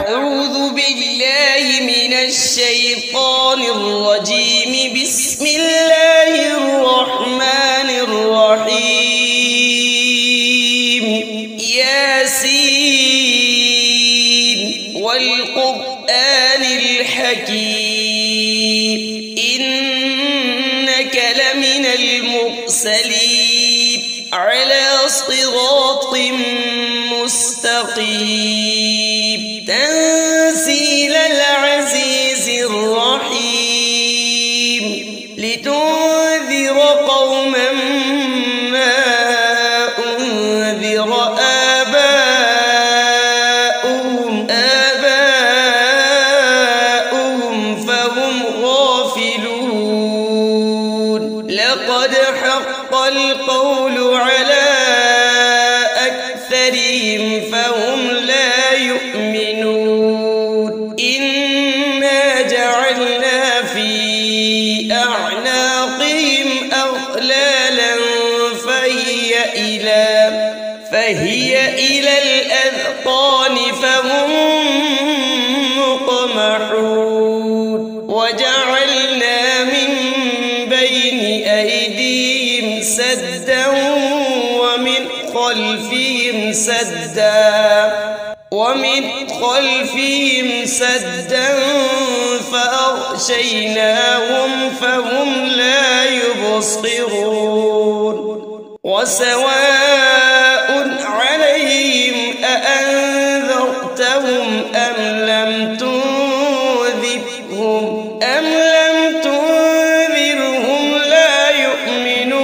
أعوذ بالله من الشيطان الرجيم. بسم الله الرحمن الرحيم. ياسين والقرآن الحكيم إنك لمن المرسلين على صراط مستقيم تنزيل العزيز الرحيم لتنذر قوما ما أنذر آباؤهم فهم غافلون. لقد حق القول على أكثرهم فهم لا يؤمنون. إنا جعلنا في أعناقهم أغلالا فهي إلى الأذقان فهم مقمحون. وجعلنا من بين أيديهم سدا ومن خلفهم سدا فأغشيناهم فهم لا يبصرون. وسواء عليهم أأنذرتهم أم لم تنذرهم لا يؤمنون.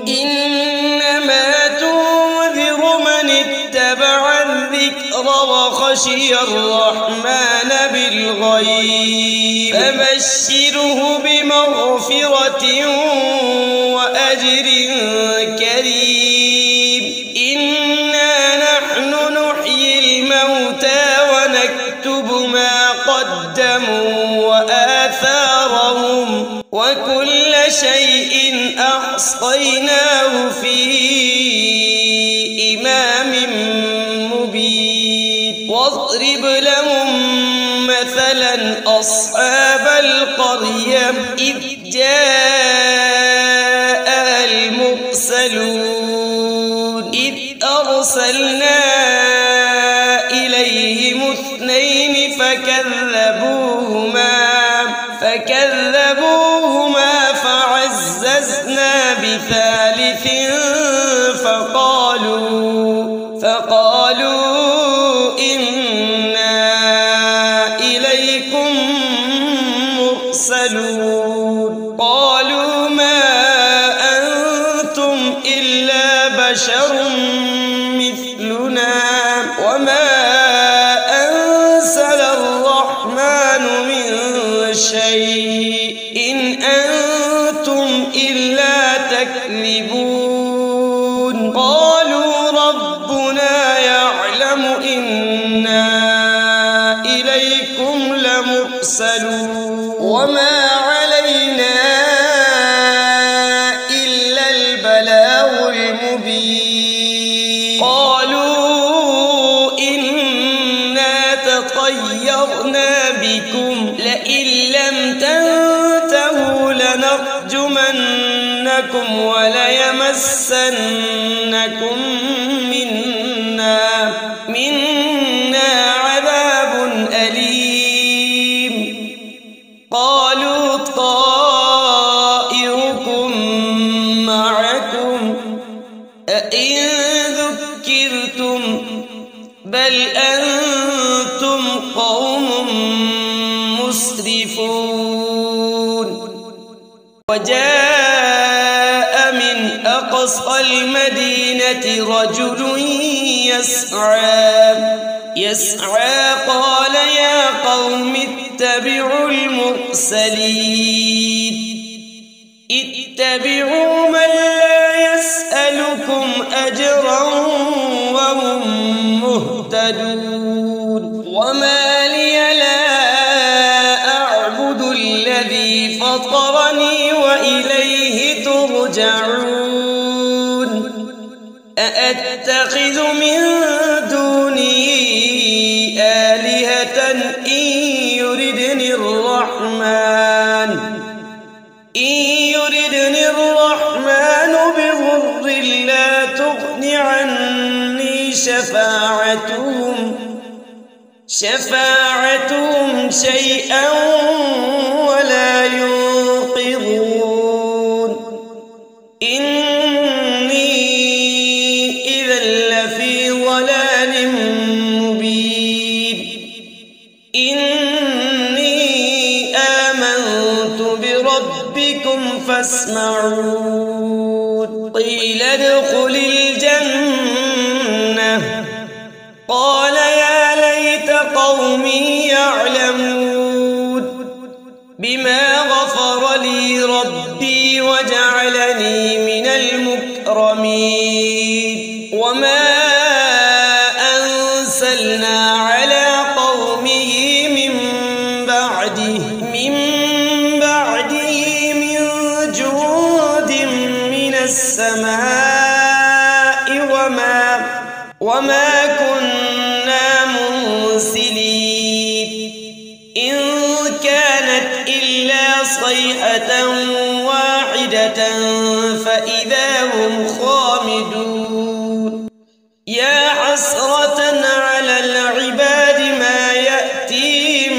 إنما تنذر من اتبع الذكر وخشي الرحمن بالغيب فبشره بمغفرة وأجر كريم. إنا نحن نحيي الموتى ونكتب ما قدموا وآثارهم وكل شيء أحصيناه في إمام مبين. واضرب لهم مثلا أصحاب القرية إذ جاءها المرسلون إذ أرسلنا إليهم اثنين فكذبوهما فعززنا بثالث فقالوا إنا إليكم مرسلون. قالوا ما أنتم إلا بشر مثلنا وما أنزل الرحمن من شيء إن أنتم إلا تكذبون. قالوا ربنا يعلم إنا إليكم لمرسلون وما علينا إلا البلاغ المبين. قالوا إنا تطيرنا بكم لئن لم تنتهوا لنرجمنكم وليمسنكم منا عذاب أليم. قالوا طائركم معكم أئن ذكرتم بل أنتم قوم مسرفون. وجاء من أقصى المدينة رجل يسعى قال يا قوم اتبعوا المرسلين اتبعوا من لا يسألكم أجرا وهم مهتدون. وما لي لا أعبد الذي فطرني وإليه ترجعون. أأتخذ من دونه شفاعتهم شيئا ولا ينقذون إني إذا لفي ضلال مبين إني آمنت بربكم فاسمعون قيل ادخل الجنة قال يا ليت قومي يعلمون بما غفر لي ربي وجعلني من المكرمين وما أنزلنا على قومه من بعده من جود من السماء وما كنا منزلين إن كانت إلا صيحة واحدة فإذا هم خامدون يا حسرة على العباد ما يأتيهم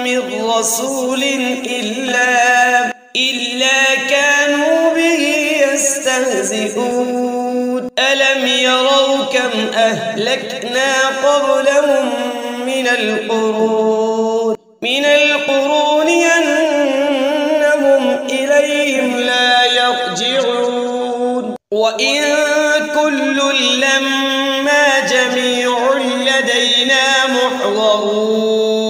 من رسول إلا كانوا به يستهزئون ألم يروا كم أهلكنا قبلهم من القرون أنهم إليهم لا يرجعون وإن كل لما جميع لدينا محضرون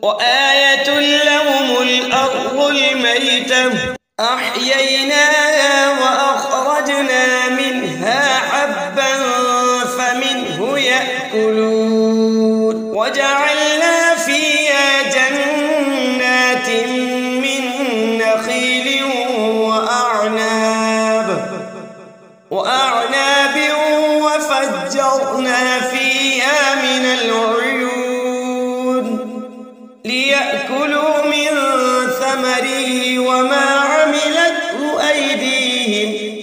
وآية لهم الأرض الميتة أحييناها وأخرجنا منها حبا فمنه يأكلون وجعلنا فيها جنات من نخيل وأعناب وفجرنا فيها من العيون ليأكلوا من ثمره وما عملته أيديهم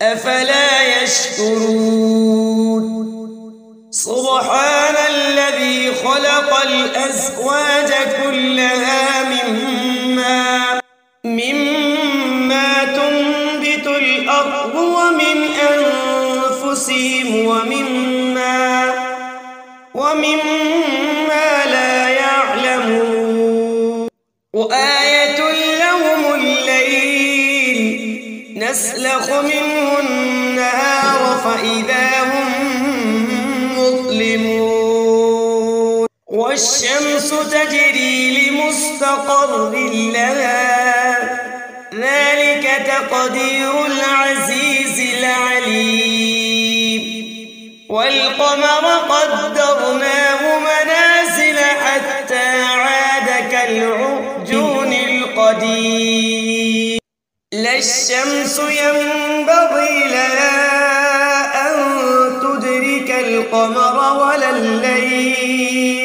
أفلا يشكرون سبحان الذي خلق الأزواج كلها مما تنبت الأرض ومن أنفسهم ومما لا يعلمون وآية لهم الليل نسلخ منه النهار فإذا هم مظلمون والشمس تجري لمستقر لها ذلك تقدير العزيز العليم والقمر قدرناه منازل حتى عاد كالعرجون القديم لا الشمس ينبغي لها أن تدرك القمر ولا الليل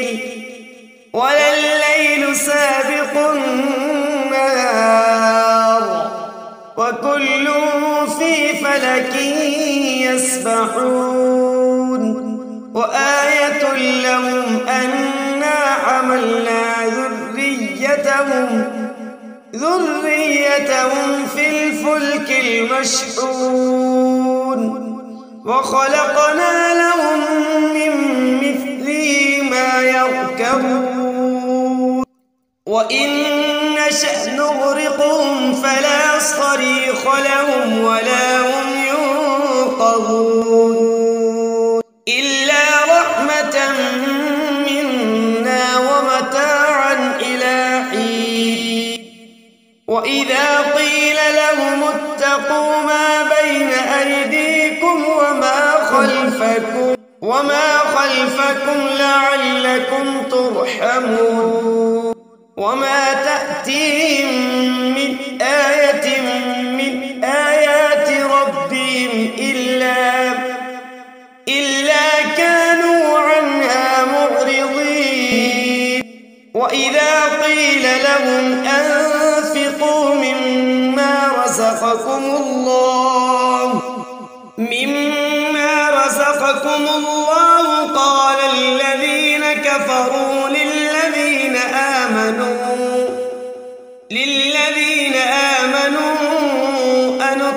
سابق النهار وكل في فلك يسبحون وآية لهم أنا حملنا ذريتهم في الفلك المشحون وخلقنا لهم من مثله ما يركبون وإن نشأ نغرقهم فلا صريخ لهم ولا هم ينقذون إلا رحمة منا ومتاعا إلى حين وإذا قيل لهم اتقوا ما بين أيديكم وما خلفكم لعلكم ترحمون وما تأتيهم من آية من آيات ربهم إلا كانوا عنها معرضين وإذا قيل لهم أنفقوا مما رزقكم الله قصصكم الله قال الذين كفروا للذين آمنوا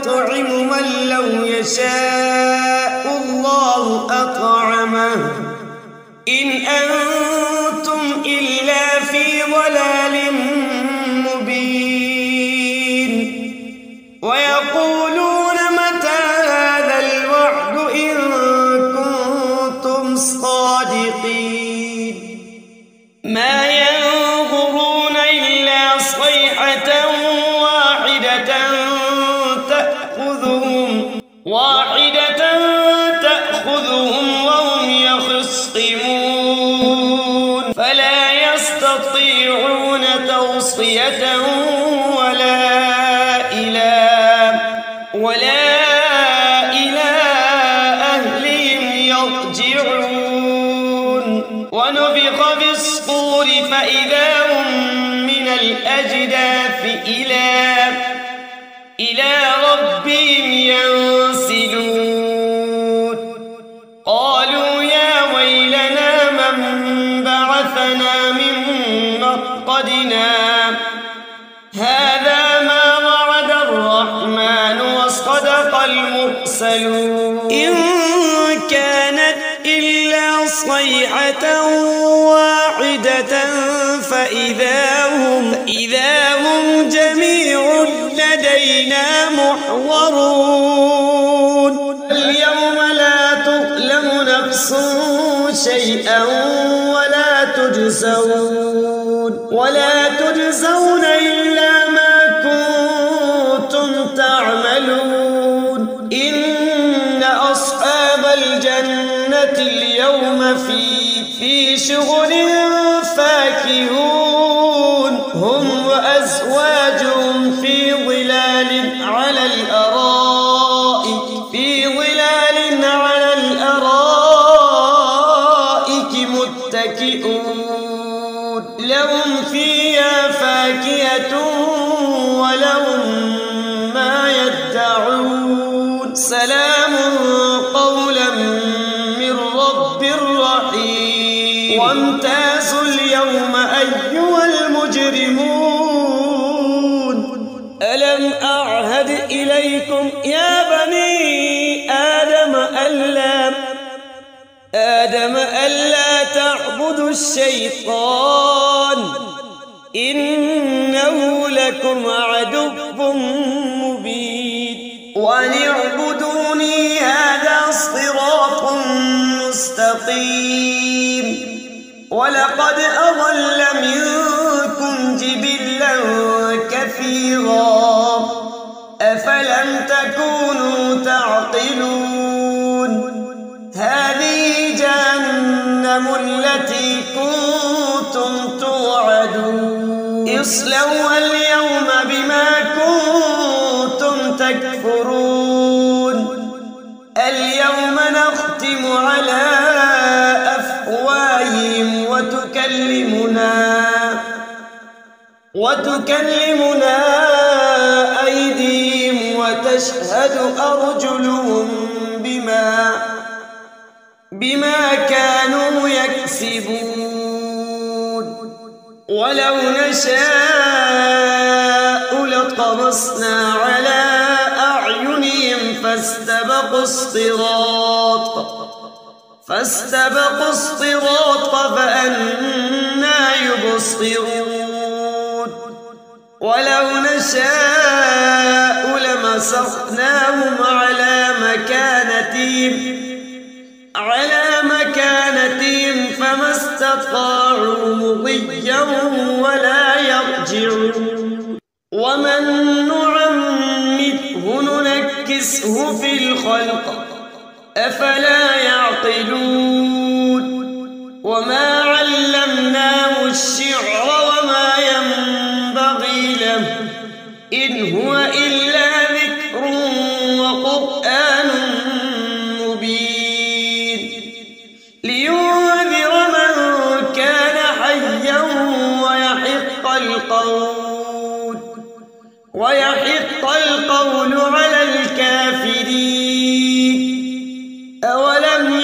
أنطعم من لو يشاء الله أطعمه إن أنتم إلا في ضلال مبين ويقولون متى هذا الوعد إن كنتم صادقين ما ينظرون إلا صيحة تأخذهم وهم يخصمون فلا يستطيعون توصية ولا إلى أهلهم يرجعون ونفخ في الصور فإذا هم من الأجداث إلى ربهم ينسلون قالوا يا ويلنا من بعثنا من مرقدنا هذا ما وعد الرحمن وصدق المرسلون إن كانت إلا صيحة واحدة فإذا هم جميع لدينا محضرون اليوم لا تظلم نفس شيئا ولا تجزون إلا ما كنتم تعملون إن أصحاب الجنة اليوم في شغل فاكهون هم وأزواجهم في ظلال على الأرائك متكئون لهم فيها فاكهة ولهم ما يدعون سلام قولا من رب رحيم وامتازوا اليوم أيها المجرمون ألم أعهد إليكم يا بني آدم ألا تعبدوا الشيطان إنه لكم عدو مبين وأن اعبدوني هذا صراط مستقيم ولقد أضل منكم جبلا كثيرا أفلم تكونوا تعقلون هذه جهنم التي كنتم توعدون اصلوها اليوم بما كنتم تكفرون اليوم نختم على أفواههم وتكلمنا أيديهم وتشهد أرجلهم بما كانوا يكسبون ولو نشاء لطمسنا على أعينهم فاستبقوا الصراط فأنى يبصرون ولو نشاء لمسخناهم على مكانتهم فما استطاعوا مضيا ولا يرجعون ومن نعمره ننكسه في الخلق أفلا يعقلون وما علمناه الشعر وما ينبغي له إن هو إلا ذكر وقرآن مبين لينذر من كان حيا ويحق القول على الكافرين أولم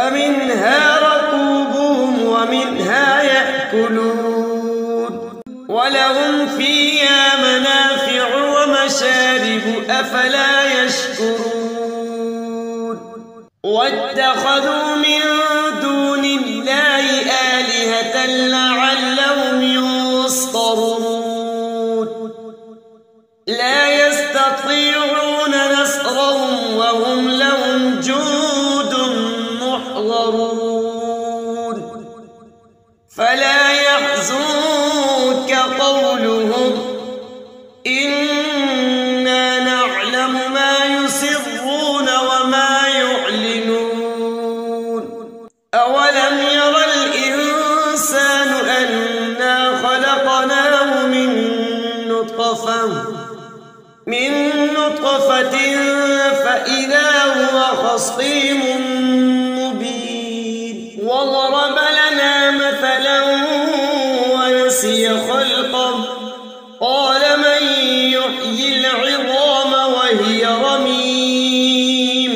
فمنها ركوبهم ومنها يأكلون ولهم فيها منافع ومشارب أفلا يشكرون واتخذوا من دون الله آلهة لعلهم ينصرون لا يستطيعون نصرهم وهم لهم جند محضرون فلا يحزنك قولهم إنا نعلم ما يسرون وما يعلنون أولم ير الإنسان أنا خلقناه من نطفة فإذا هو خصيم مبين وضرب لنا مثلا ونسي خلقه قال من يحيي العظام وهي رميم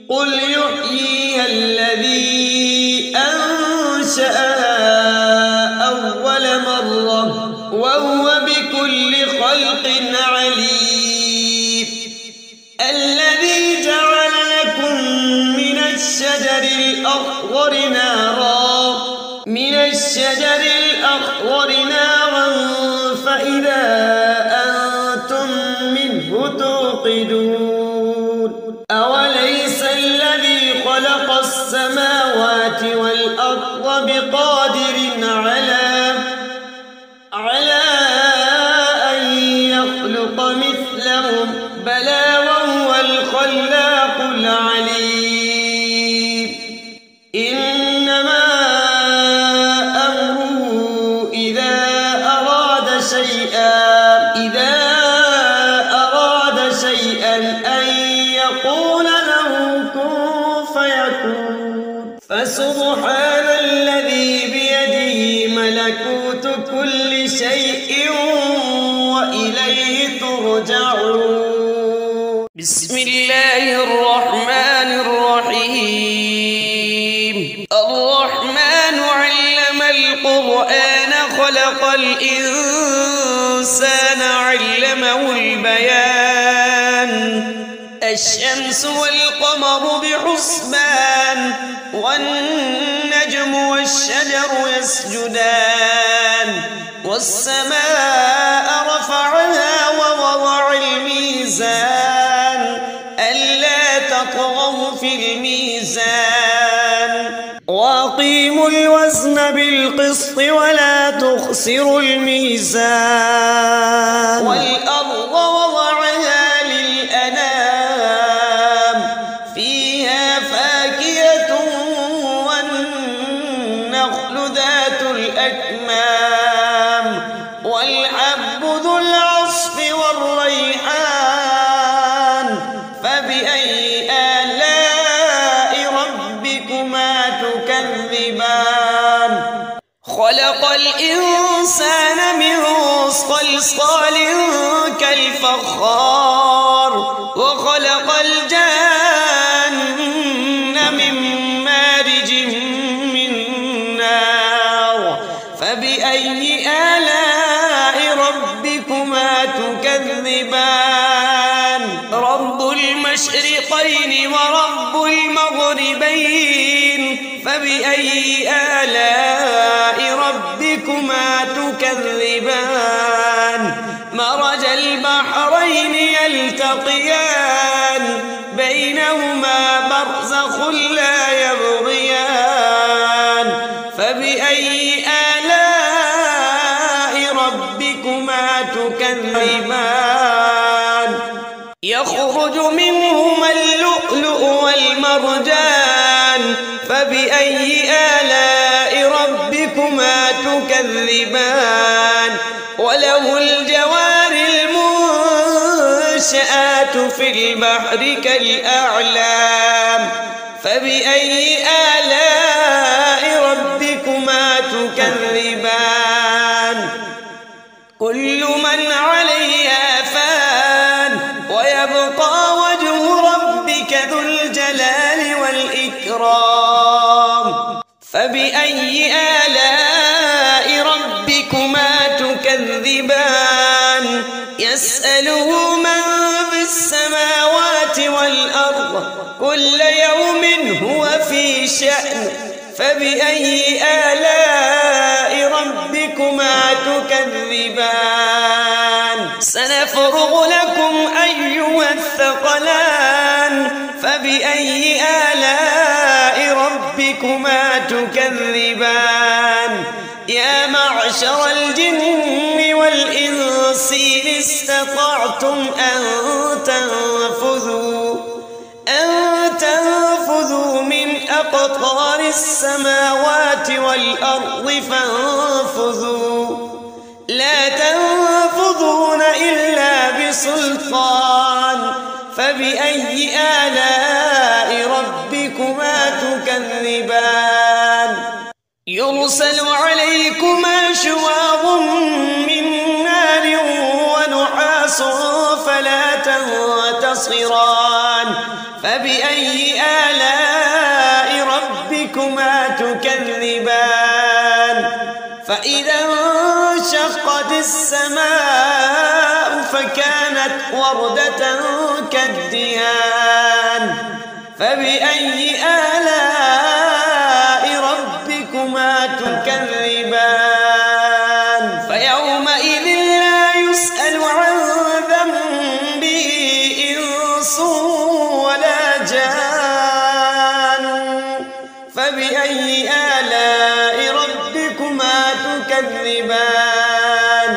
قل يحييها الذي أنشأها أول مرة وهو بكل خلق عليم الذي جعل لكم من الشجر الأخضر نارا فإذا أنتم منه توقدون أوليس الذي خلق السماوات والأرض بقادر على أن يخلق مثلهم بلى وهو الخلاق العليم إنما أمره إذا أراد شيئا أن يقول له كن فيكون فسبحان الذي بيده ملكوت كل شيء وإليه ترجعون بسم الله الرحمن الرحيم الرحمن علم القرآن خلق الإنسان علمه البيان الشمس والقمر بحسبان والنجم والشجر يسجدان والسماء رفعها ووضع الميزان ألا تطغوا في الميزان وأقيموا الوزن بالقسط ولا تخسروا الميزان والأرض وضعها للأنام فيها فاكهة والنخل ذات الأكمام والحب ذو العصف والريحان فبأي آلاء ربكما تكذبان خلق الإنسان من صلصال كالفخار وخلق الجان من مارج من نار فبأي آلاء ربكما تكذبان رب المشرقين ورب المغربين فبأي آلاء ربكما تكذبان مرج البحرين يلتقيان بينهما برزخ لا يبغيان فبأي آلاء ربكما تكذبان يخرج منهما اللؤلؤ والمرجان فبأي آلاء ربكما تكذبان وله الجوار المنشآت في البحر كالأعلام فبأي آلاء ربكما تكذبان كل من عليها فان ويبقى وجه ربك ذو الجلال والإكرام يسأله من في السماوات والأرض كل يوم هو في شأن فبأي آلاء ربكما تكذبان سنفرغ لكم أيها الثقلان فبأي آلاء ربكما تكذبان يا معشر الجن والإنس إن استطعتم أن تنفذوا من أقطار السماوات والأرض فانفذوا لا تنفذون إلا بسلطان فبأي آلاء ربكما تكذبان يرسل عليكما شواظ من نار ونحاس فلا تنتصران فبأي آلاء ربكما تكذبان فإذا انشقت السماء فكانت وردة كالدهان فبأي آلاء ربكما تكذبان فيومئذ لا يسأل عن ذنبه إنس ولا جان فبأي آلاء ربكما تكذبان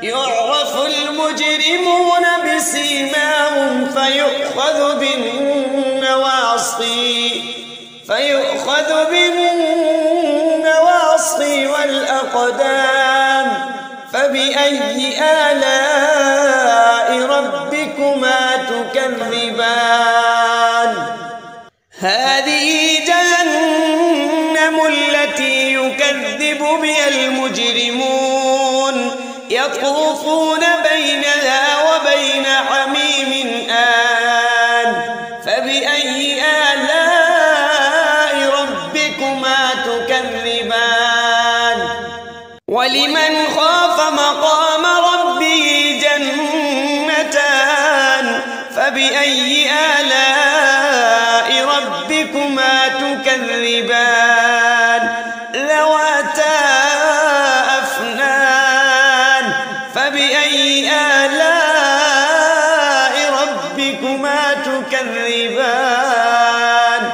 يعرف المجرمون بسيماهم فيؤخذ بالنواصي والأقدام فبأي آلاء ربكما تكذبان هذه جهنم التي يكذب بها المجرمون يطوفون بينها وبين حميم آن فبأي آلاء ربكما تكذبان ولمن خاف مقام ربه جنتان فبأي آلاء ربكما تكذبان ذواتا أفنان فبأي آلاء ربكما تكذبان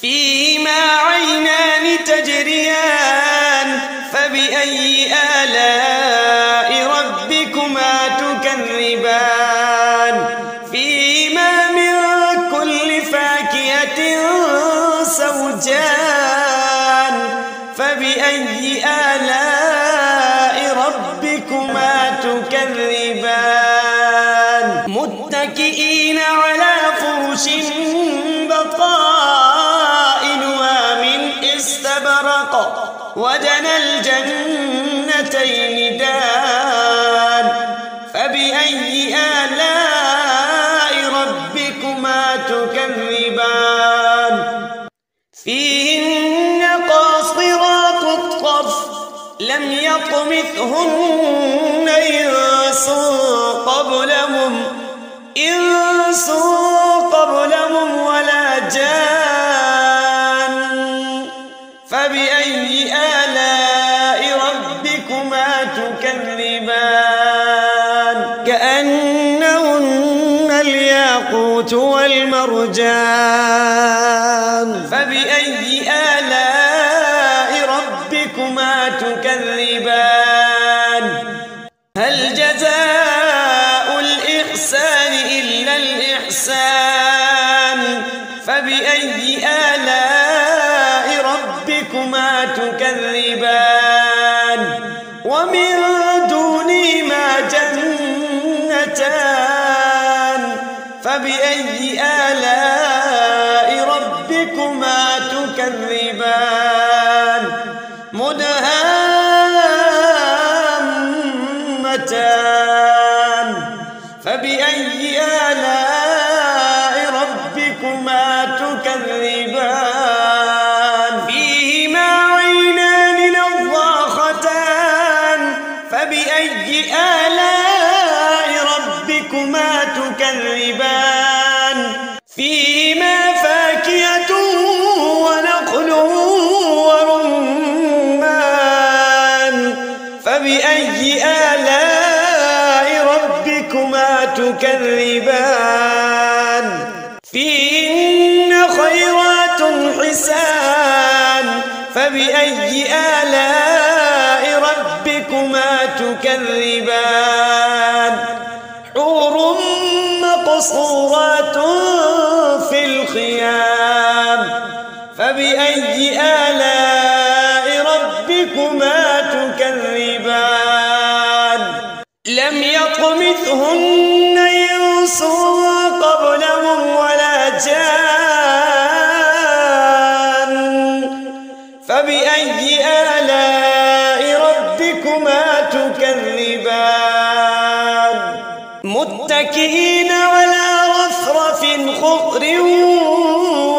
فيهما عينان تجريان فبأي آلاء ربكما تكذبان فيهما من كل فاكهة زوجان فبأي آلاء ربكما تكذبان متكئين على فرش بطائنها من استبرق وجنى الجنتين دان فبأي آلاء ربكما تكذبان فيهن قاصرات الطرف لم يطمثهن إنس قبلهم ولا جان فبأي آلاء ربكما تكذبان كأنهن الياقوت والمرجان فبأي آلاء ربكما تكذبان هل جزاء الإحسان إلا الإحسان فبأي آلاء ربكما تكذبان ومن دونهما جنتان فبأي آلاء ربكما تكذبان مدهامتان فبأي آلاء ربكما تكذبان فيهما عينان نضاختان فبأي آلاء فبأي آلاء ربكما تكذبان فيهن خيرات حسان فبأي آلاء ربكما تكذبان حور مقصورات في الخيام فبأي آلاء ربكما تكذبان لم يطمثهن إنس قبلهم ولا جان فبأي آلاء ربكما تكذبان متكئين على رفرف خضر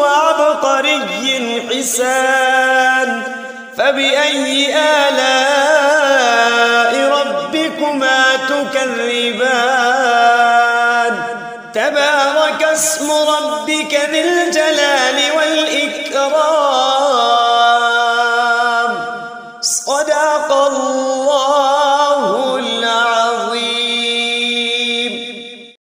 وعبقري حسان فبأي آلاء ربكما تكذبان تبارك اسم ربك ذي الجلال والإكرام صدق الله